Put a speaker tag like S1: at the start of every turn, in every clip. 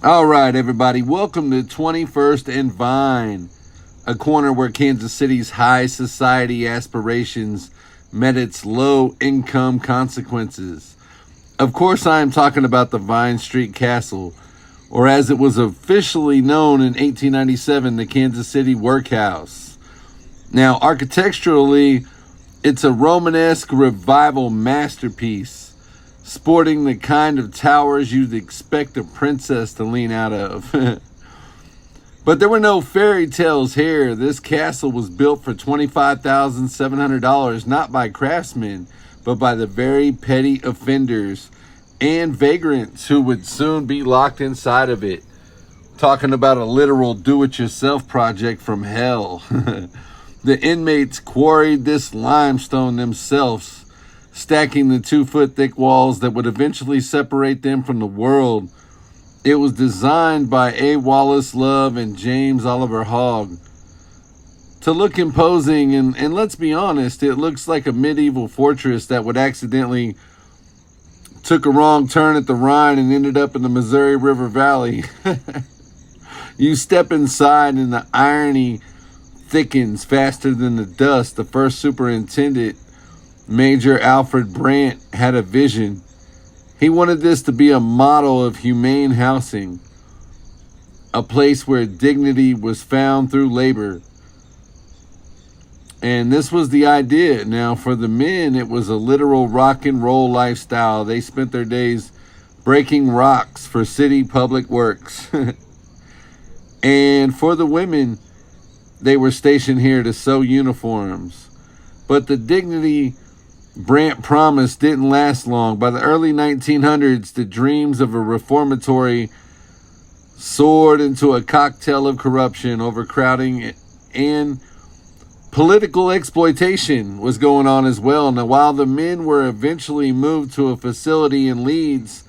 S1: All right, everybody, welcome to 21st and Vine, a corner where Kansas City's high society aspirations met its low income consequences. Of course, I am talking about the Vine Street Castle, or as it was officially known in 1897, the Kansas City Workhouse. Now, architecturally, it's a Romanesque revival masterpiece, sporting the kind of towers you'd expect a princess to lean out of. But there were no fairy tales here. This castle was built for $25,700, not by craftsmen, but by the very petty offenders and vagrants who would soon be locked inside of it. Talking about a literal do-it-yourself project from hell. The inmates quarried this limestone themselves, stacking the 2-foot thick walls that would eventually separate them from the world. It was designed by A. Wallace Love and James Oliver Hogg to look imposing, and let's be honest, it looks like a medieval fortress that would accidentally took a wrong turn at the Rhine and ended up in the Missouri River Valley. You step inside and the irony thickens faster than the dust. The first superintendent, Major Alfred Brandt, had a vision. He wanted this to be a model of humane housing, a place where dignity was found through labor. And this was the idea. Now, for the men, it was a literal rock and roll lifestyle. They spent their days breaking rocks for city public works. And for the women, they were stationed here to sew uniforms. But the dignity Brandt promised didn't last long. By the early 1900s, the dreams of a reformatory soared into a cocktail of corruption, overcrowding, and political exploitation was going on as well. Now, while the men were eventually moved to a facility in Leeds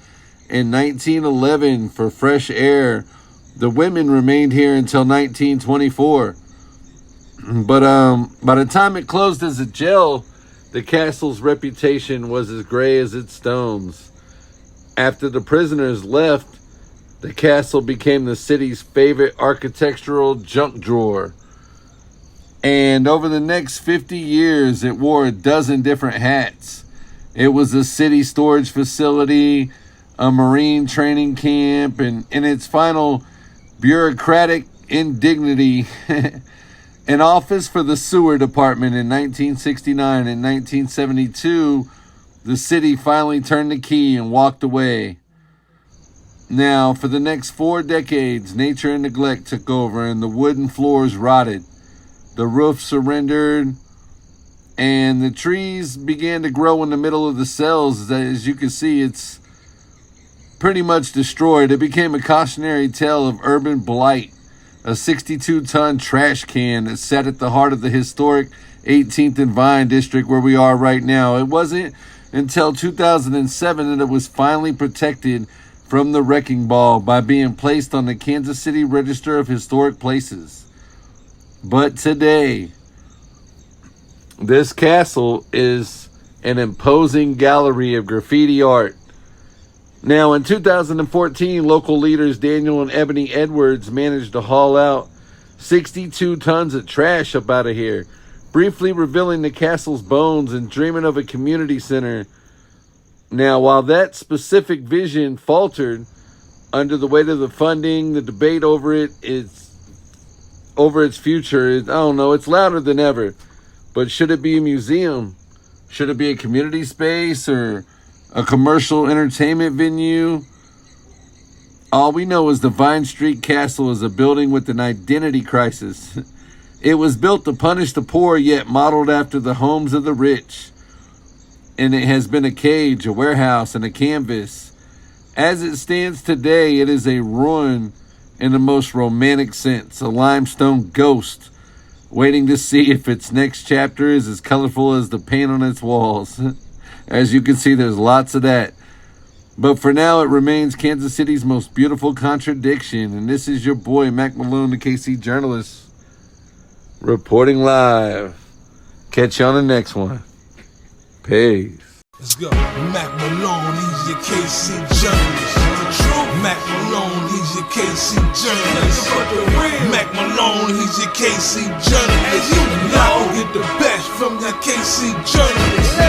S1: in 1911 for fresh air, the women remained here until 1924. But by the time it closed as a jail, the castle's reputation was as gray as its stones. After the prisoners left, the castle became the city's favorite architectural junk drawer. And over the next 50 years, it wore a dozen different hats. It was a city storage facility, a Marine training camp, and in its final bureaucratic indignity, an office for the sewer department. In 1969 and 1972, the city finally turned the key and walked away. Now, for the next 4 decades, nature and neglect took over and the wooden floors rotted. The roof surrendered and the trees began to grow in the middle of the cells. As you can see, it's pretty much destroyed. It became a cautionary tale of urban blight. A 62-ton trash can that sat at the heart of the historic 18th and Vine district where we are right now. It wasn't until 2007 that it was finally protected from the wrecking ball by being placed on the Kansas City Register of Historic Places. But today, this castle is an imposing gallery of graffiti art. Now, in 2014, local leaders Daniel and Ebony Edwards managed to haul out 62 tons of trash up out of here, briefly revealing the castle's bones and dreaming of a community center. Now, while that specific vision faltered under the weight of the funding, the debate over its future, I don't know, it's louder than ever. But should it be a museum? Should it be a community space or a commercial entertainment venue? All we know is the Vine Street Castle is a building with an identity crisis. It was built to punish the poor, yet modeled after the homes of the rich. And it has been a cage, a warehouse, and a canvas. As it stands today, it is a ruin in the most romantic sense, a limestone ghost, waiting to see if its next chapter is as colorful as the paint on its walls. As you can see, there's lots of that. But for now, it remains Kansas City's most beautiful contradiction. And this is your boy, Mack Malone, the KC journalist, reporting live. Catch you on the next one. Peace.
S2: Let's go. Mack Malone, he's your KC journalist. Mack Malone, he's your KC journalist. Mack Malone, he's your KC journalist. Y'all can get the best from your KC journalist.